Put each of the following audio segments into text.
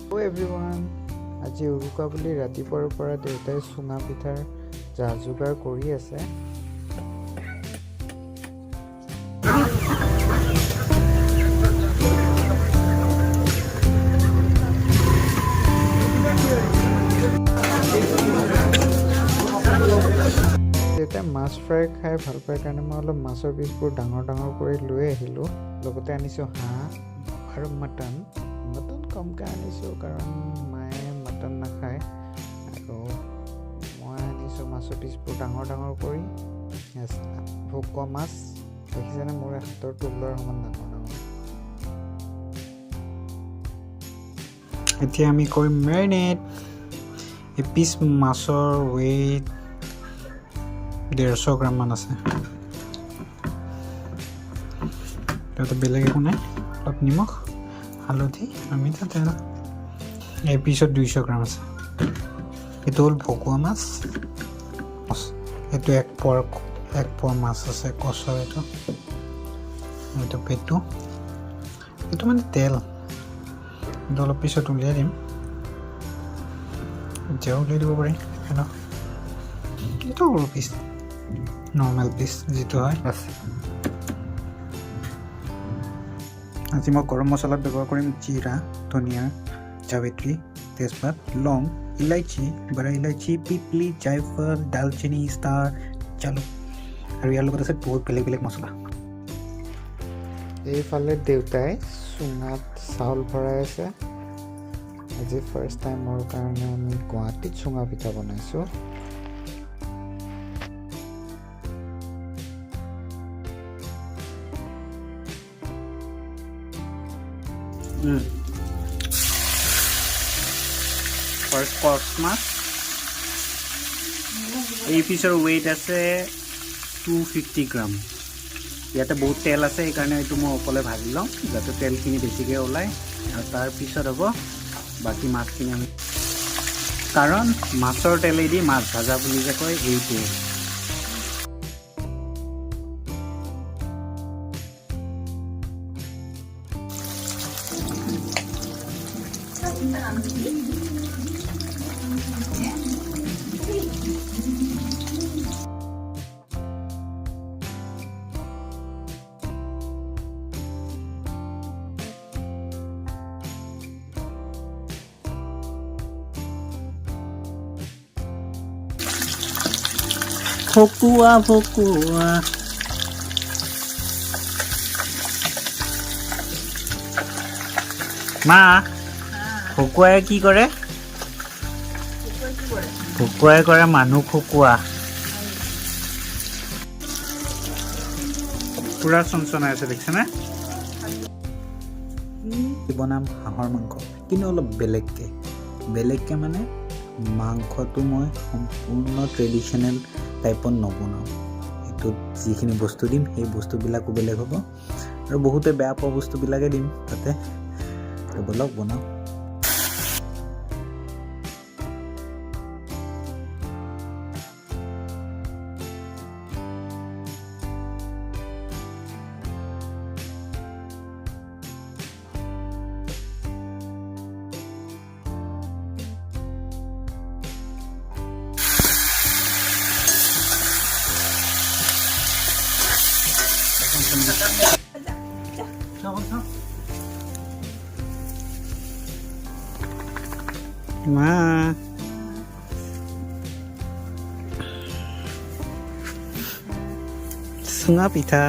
Hello' everyone, আজি উৰুকা বুলি ৰাতিপুৱাৰ পৰা দেউতাই চুঙা পিঠাৰ যা যোগাৰ কৰি আছে। দেউতাই মাছ ফ্ৰাই খাই ভাল পায় কাৰণে মই অলপ মাছৰ পিচবোৰ ডাঙৰ ডাঙৰ কৰি লৈ আহিলোঁ। লগতে আনিছোঁ হাঁহ আৰু মটন কমকৈ আনিছোঁ কাৰণ মায়ে মটন নাখায়, আৰু মই আনিছোঁ মাছৰ পিচবোৰ ডাঙৰ ডাঙৰ কৰি। ভকুৱা মাছ দেখিছেনে, মোৰ হাতৰ টোপোলাৰ সমান ডাঙৰ ডাঙৰ। এতিয়া আমি কৰিম মেৰিনেট। এপিচ মাছৰ ৱেইট 150 গ্ৰামমান আছে। তাতে বেলেগ একো নাই, অলপ নিমখ, হালধি আৰু মিঠাতেল। এপিছত 200 গ্ৰাম আছে। এইটো হ'ল ভকুৱা মাছ। এইটো এক পোৱা মাছ আছে কচৰ। এইটো পেটু, এইটো মানে তেল। এইটো অলপ পিছত উলিয়াই দিম, এতিয়াও উলিয়াই দিব পাৰি। এইটো সৰু পিচ, নৰ্মেল পিচ যিটো হয়। আজি মই গৰম মছলাত ব্যৱহাৰ কৰিম জিৰা, ধনিয়া, জাবিত্ৰী, তেজপাত, লং, ইলাইচি, বাৰা ইলাইচি, পিপলি, জায়ফল, দালচেনি, ষ্টাৰ, জালুক, আৰু ইয়াৰ লগত আছে বহুত বেলেগ বেলেগ মছলা। এইফালে দেউতাই চুঙাত চাউল ভৰাই আছে। আজি ফাৰ্ষ্ট টাইম মোৰ কাৰণে আমি গুৱাহাটীত চুঙা পিঠা বনাইছোঁ। ফাৰ্ষ্ট কচ মাছ। এই পিচৰ ৱেইট আছে 250 গ্ৰাম। ইয়াতে বহুত তেল আছে, সেইকাৰণে এইটো মই অকলে ভাজি লওঁ যাতে তেলখিনি বেছিকৈ ওলায়, আৰু তাৰপিছত হ'ব বাকী মাছখিনি আমি, কাৰণ মাছৰ তেলেদি মাছ ভাজা বুলি যে কয় এইটোৱে। ভকুৱা মা, ভকুৱাই কি কৰে? ভকুৱাই কৰে মানুহ খকুৱা। পুৰা চনচনাই আছে, দেখিছেনে? বনাম হাঁহৰ মাংস, কিন্তু অলপ বেলেগকৈ মানে মাংসটো মই সম্পূৰ্ণ ট্ৰেডিশ্যনেল টাইপত নবনাওঁ। এইটোত যিখিনি বস্তু দিম সেই বস্তুবিলাকো বেলেগ হ'ব, আৰু বহুতে বেয়া পোৱা বস্তুবিলাকে দিম তাতে। ব'লক বনাওঁ। মা, চুঙা পিঠা।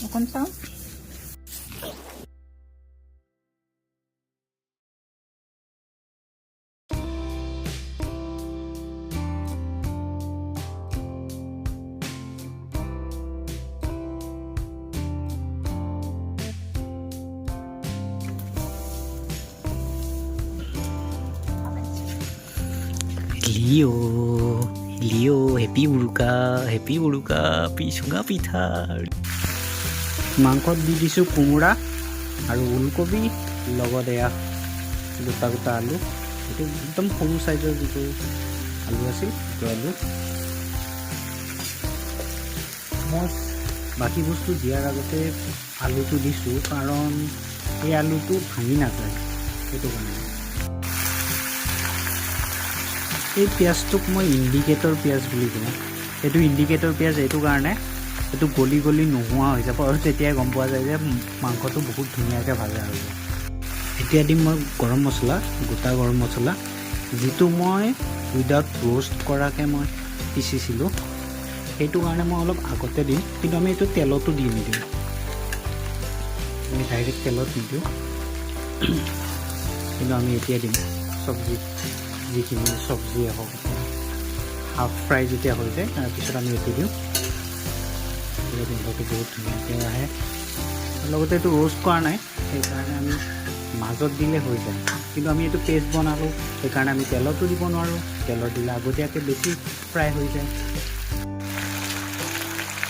অকণ চাওঁ। লিঅ' হেপী উৰুকা চুঙা পিঠা। মাংসত দি দিছোঁ কোমোৰা আৰু ওলকবি, লগত এয়া গোটা আলু। এইটো একদম সৰু চাইজৰ যিটো আলু আছিল, সেইটো আলু। মই বাকী বস্তু দিয়াৰ আগতে আলুটো দিছোঁ, কাৰণ এই আলুটো ভাঙি নাযায়, সেইটো কাৰণে। এই পিঁয়াজটোক মই ইণ্ডিকেটৰ পিঁয়াজ বুলি কওঁ। এইটো ইণ্ডিকেটৰ পিঁয়াজ এইটো কাৰণে, এইটো গলি গলি নোহোৱা হৈ যাব আৰু তেতিয়াই গম পোৱা যায় যে মাংসটো বহুত ধুনীয়াকৈ ভাজা হৈ যায়। এতিয়া দিম মই গৰম মছলা, গোটা গৰম মছলা, যিটো মই উইদাউট ৰ'ষ্ট কৰাকৈ মই পিচিছিলোঁ, সেইটো কাৰণে মই অলপ আগতে দিম, কিন্তু আমি এইটো তেলতো দি নিদিওঁ, আমি ডাইৰেক্ট তেলত নিদিওঁ, কিন্তু আমি এতিয়া দিম চব্জি, যিখিনি চব্জিয়ে হওক, হাফ ফ্ৰাই যেতিয়া হৈ যায় তাৰপিছত আমি এইটো দিওঁ। গোন্ধটো বহুত ধুনীয়াকৈ আহে, লগতে এইটো ৰ'ষ্ট কৰা নাই, সেইকাৰণে আমি মাজত দিলে হৈ যায়, কিন্তু আমি এইটো পেষ্ট বনালোঁ, সেইকাৰণে আমি তেলতো দিব নোৱাৰোঁ, তেলত দিলে আগতীয়াকৈ বেছি ফ্ৰাই হৈ যায়।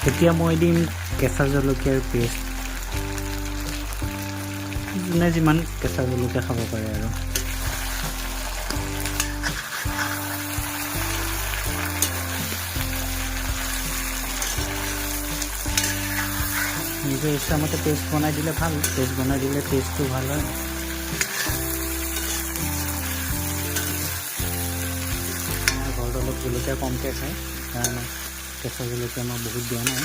এতিয়া মই দিম কেঁচা জলকীয়াৰ পেষ্ট, যোনে যিমান কেঁচা জলকীয়া খাব পাৰে আৰু। নিজৰ ইচ্ছামতে পেষ্ট বনাই দিলে ভাল, পেষ্ট বনাই দিলে টেষ্টটো ভাল হয়। আমাৰ ঘৰত অলপ জলকীয়া কমকৈ খায়, সেইকাৰণে কেঁচা জলকীয়া মই বহুত দিয়া নাই,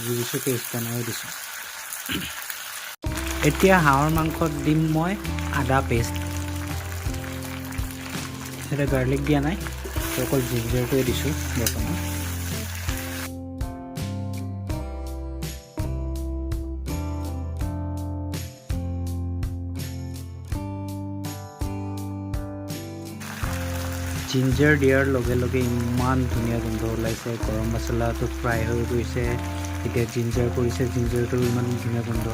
যি দিছোঁ পেষ্ট বনাই দিছোঁ। এতিয়া হাঁহৰ মাংসত দিম মই আদা পেষ্ট, এতিয়া গাৰ্লিক দিয়া নাই, অকল জিঞ্জাৰটোৱে দিছোঁ বৰ্তমান। জিঞ্জাৰ দিয়াৰ লগে লগে ইমান ধুনীয়া গোন্ধ ওলাইছে, গৰম মছলাটো ফ্ৰাই হৈ গৈছে, এতিয়া জিঞ্জাৰ পৰিছে, জিঞ্জাৰটো ইমান ধুনীয়া গোন্ধ,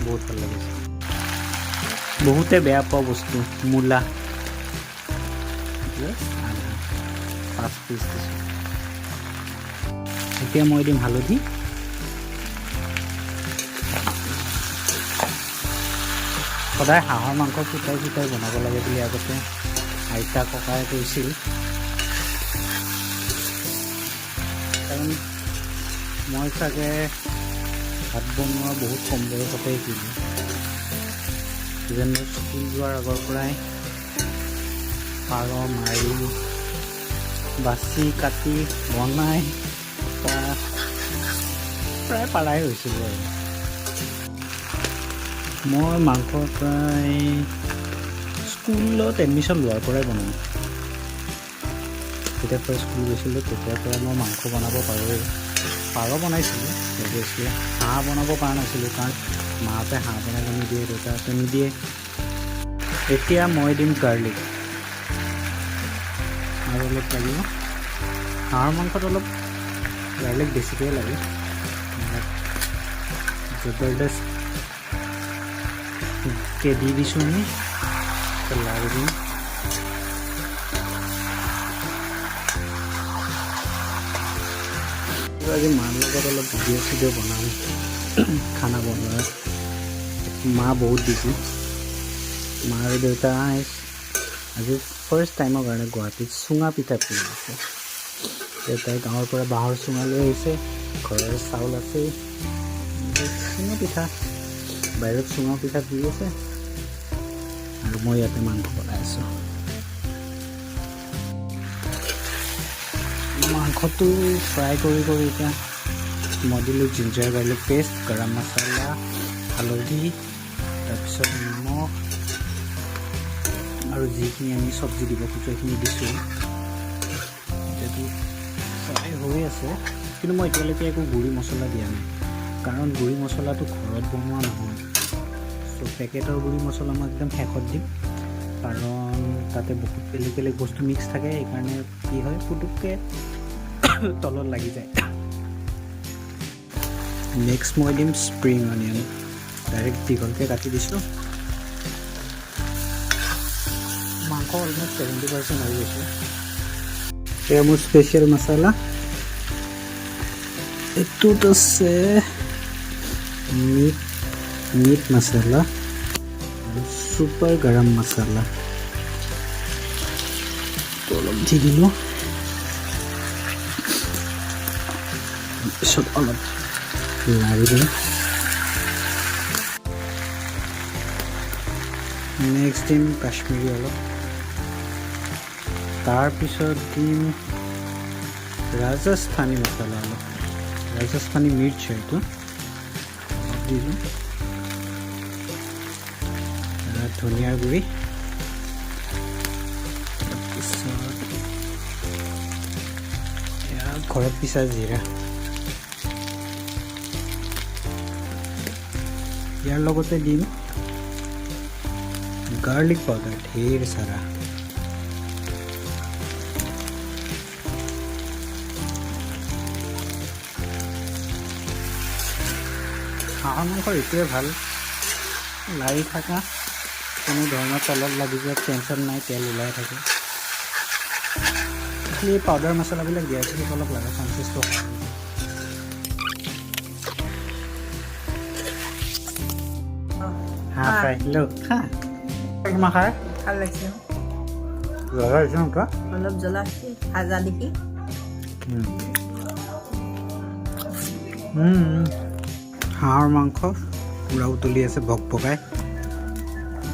বহুত ভাল লাগিছে। বহুতে বেয়া পোৱা বস্তু মূলা, 5 পিচ দিছোঁ। এতিয়া মই দিম হালধি, সদায় হাঁহৰ মাংস ফুটাই ফুটাই বনাব লাগে বুলি আগতে আইতা ককাই কৈছিল, কাৰণ মই চাগে ভাত বনোৱা বহুত কম বয়সতে শিকিলোঁ, যেন মই স্কুল যোৱাৰ আগৰ পৰাই পাৰ মাৰি বাচি কাটি বনাই প্ৰায় পাৰাই হৈছিলোঁ আৰু। মই মাংস প্ৰায় স্কুলত এডমিশ্যন লোৱাৰ পৰাই বনাওঁ, যেতিয়াৰ পৰা স্কুল গৈছিলোঁ তেতিয়াৰ পৰা মই মাংস বনাব পাৰোঁ, পাৰ বনাইছিলোঁ, অভিয়াছলি হাঁহ বনাব পৰা নাছিলোঁ, কাৰণ মাহঁতে হাঁহ বনাব নিদিয়ে, দেউতাহঁতে নিদিয়ে। এতিয়া মই দিম গাৰ্লিক আৰু অলপ লাগিব, হাঁহৰ মাংসত অলপ গাৰ্লিক বেছিকৈ লাগে, জবৰদস্তকৈ দি দিছোঁ আমি, লাৰি দিম। আজি মাৰ লগত অলপ ভিডিঅ' চিডিঅ' বনাম, খানা বনোৱাৰ, মা বহুত বিজি, মা আৰু দেউতা আজি ফাৰ্ষ্ট টাইমৰ কাৰণে গুৱাহাটীত চুঙা পিঠা পুৰি আছে। দেউতাই গাঁৱৰ পৰা বাঁহৰ চুঙা লৈ আহিছে, ঘৰৰ চাউল আছেই, চুঙা পিঠা, বাহিৰত চুঙা পিঠা পুৰি আছে, আৰু মই ইয়াতে মাংস বনাই আছোঁ। মাংসটো ফ্ৰাই কৰি কৰি এতিয়া মই দিলোঁ জিঞ্জাৰ গাৰ্লিক পেষ্ট, গৰম মছলা, হালধি, তাৰপিছত নিমখ আৰু যিখিনি আমি চব্জি দিব খোজোঁ সেইখিনি দিছোঁ। এতিয়াতো ফ্ৰাই হৈ আছে, কিন্তু মই এতিয়ালৈকে একো গুড়ি মছলা দিয়া নাই, কাৰণ গুড়ি মছলাটো ঘৰত বনোৱা নহয়, চ' পেকেটৰ গুড়ি মছলা মই একদম শেষত দিম, কাৰণ তাতে বহুত বেলেগ বেলেগ বস্তু মিক্স থাকে, সেইকাৰণে কি হয় পুটুককৈ তলত লাগি যায়। নেক্সট মই দিম স্প্ৰিং অনিয়ন, ডাইৰেক্ট দীঘলকৈ কাটি দিছোঁ। মাংস অলমষ্ট 70% হৈ গৈছে। এয়া মোৰ স্পেচিয়েল মছলা, এইটোত আছে মিট মছলা আৰু চুপাৰ গৰম মছলা, অলপ দি দিলোঁ, তাৰপিছত অলপ লাৰি দিম নেক্সট দিম কাশ্মীৰী অলপ তাৰপিছত দিম ৰাজস্থানী মছলা অলপ ৰাজস্থানী মিৰ্চ এইটো দিলোঁ ধনিয়াৰ গুড়ি তাৰপিছত ঘৰত পিছা জিৰা ইয়াৰ লগতে দিম গাৰ্লিক পাউডাৰ ঢেৰ সাৰা হাঁহৰ মাংসৰ এইটোৱে ভাল লাৰি থকা কোনো ধৰণৰ তলত লাগি যোৱা টেনশ্যন নাই তেল ওলাই থাকে খালি পাউডাৰ মছলাবিলাক দিয়াৰ পিছত অলপ লাগে চান্সেছটো হাঁহ ফ্ৰাই হেল্ল' খা কিমান খায় ভাল লাগিছে জ্বলা হৈছে ন অলপ জ্বলা আছে ভাজা দেখি হাঁহৰ মাংস পূৰা উতলি আছে ভক ভকাই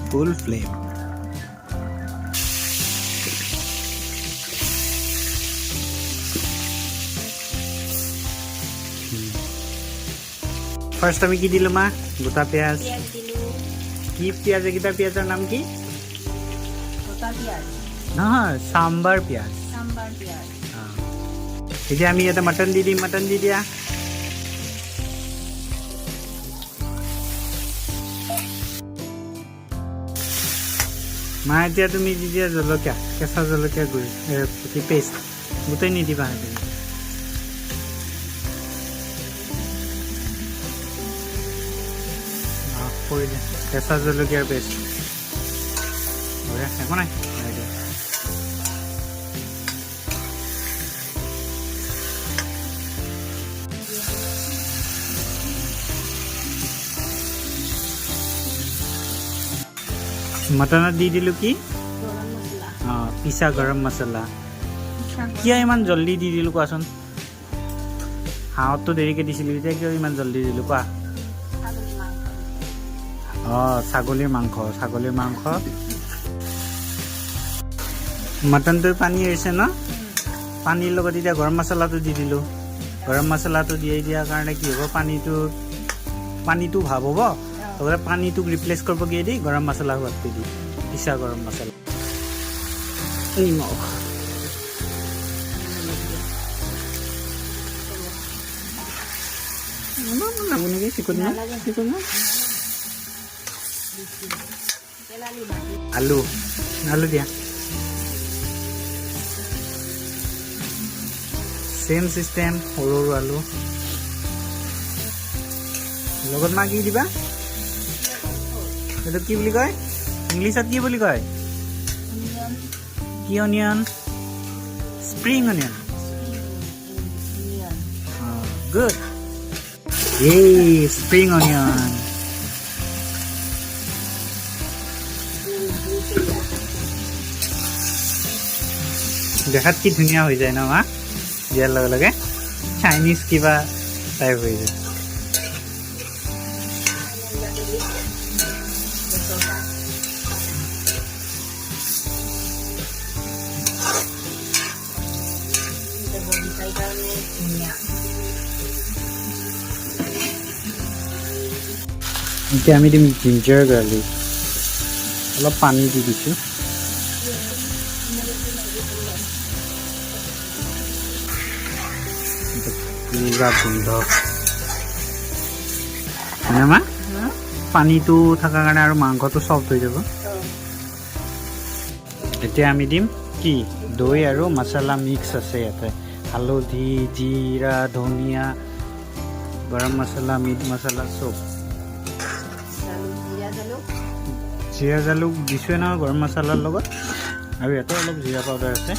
ফুল ফ্লেম ফাৰ্ষ্ট আমি কি দিলোঁ মা গোটা পিঁয়াজ কি পিঁয়াজ এইকেইটা পিঁয়াজৰ নাম কি নহয় চাম্বাৰ পিঁয়াজ এতিয়া আমি ইয়াতে মটন দি দিম মটন দি দিয়া মা এতিয়া তুমি দি দিয়া জলকীয়া কেঁচা জলকীয়া গুড়ি কি পেষ্ট গোটেই নিদিবা তুমি কৰি দিয়া কেঁচা জলকীয়াৰ পেষ্ট একো নাই মটনত দি দিলোঁ কি অঁ পিছা গৰম মছলা কিয় ইমান জল্দি দি দিলোঁ কোৱাচোন হাঁহততো দেৰিকৈ দিছিলোঁ এতিয়া কিয় ইমান জল্দি দিলোঁ কোৱা অঁ ছাগলীৰ মাংস মটনটোৰ পানী এৰিছে ন পানীৰ লগত এতিয়া গৰম মছলাটো দি দিলোঁ গৰম মছলাটো দিয়াই দিয়াৰ কাৰণে কি হ'ব পানীটো ভাব হ'ব লগতে পানীটোক ৰিপ্লেচ কৰিব কি দি গৰম মছলা সোৱাদটো দি পিছা গৰম মছলা নিমখ নেকি চিকুন আলু দিয়া চেম চিষ্টেম সৰু আলু লগত মা কি দিবা এইটো কি বুলি কয় ইংলিছত কি বুলি কয় কি অনিয়ন স্প্ৰিং অনিয়ন গুড এই স্প্ৰিং অনিয়ন দেখাত কি ধুনীয়া হৈ যায় ন মা দিয়াৰ লগে লগে চাইনিজ কিবা টাইপ হৈ যায় এতিয়া আমি দিম জিঞ্জাৰ গাৰ্লিক অলপ পানী দি দিছোঁ পুৰা গোন্ধ হয়নে মা পানীটো থকাৰ কাৰণে আৰু মাংসটো চফ্ট হৈ যাব এতিয়া আমি দিম কি দৈ আৰু মছলা মিক্স আছে ইয়াতে হালধি জিৰা ধনিয়া গৰম মছলা মিট মছলা চব জিৰা জালুক দিছোঁৱে নহয় গৰম মছলাৰ লগত আৰু ইয়াতে অলপ জিৰা পাউডাৰ আছে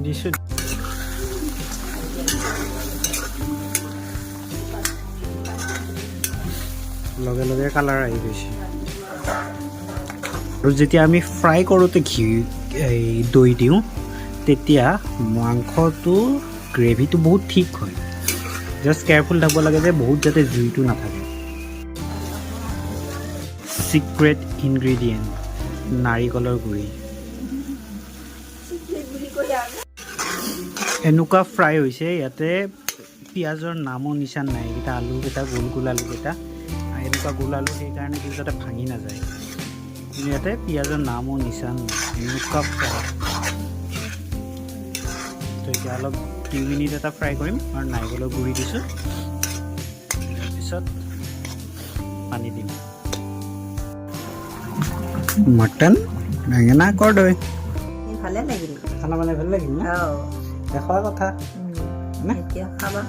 দিছোঁ লগে লগে কালাৰ আহি গৈছে আৰু যেতিয়া আমি ফ্ৰাই কৰোঁতে দৈ দিওঁ তেতিয়া মাংসটো গ্ৰেভিটো বহুত ঠিক হয় জাষ্ট কেয়াৰফুল থাকিব লাগে যে বহুত যাতে জুইটো নাথাকে। চিক্ৰেট ইনগ্ৰেডিয়েণ্ট নাৰিকলৰ গুড়ি। এনেকুৱা ফ্ৰাই হৈছে, ইয়াতে পিঁয়াজৰ নামো নিচান নাই। এইকেইটা আলুকেইটা গোল গোল আলুকেইটা এনেকুৱা গোল আলু, সেইকাৰণে কিন্তু যাতে ভাঙি নাযায়। কিন্তু ইয়াতে পিঁয়াজৰ নামো নিচান নাই, এনেকুৱা ফ্ৰাই। তো এতিয়া অলপ 2 মিনিট এটা ফ্ৰাই কৰিম আৰু নাৰিকলৰ গুড়ি দিছোঁ। তাৰপিছত পানী দিম। মটন বেঙেনা কৰ্দৈ ভালে লাগিল। খানা বনাই ভাল লাগিল ন? অঁ দেখাৰ কথা এতিয়া খাবা।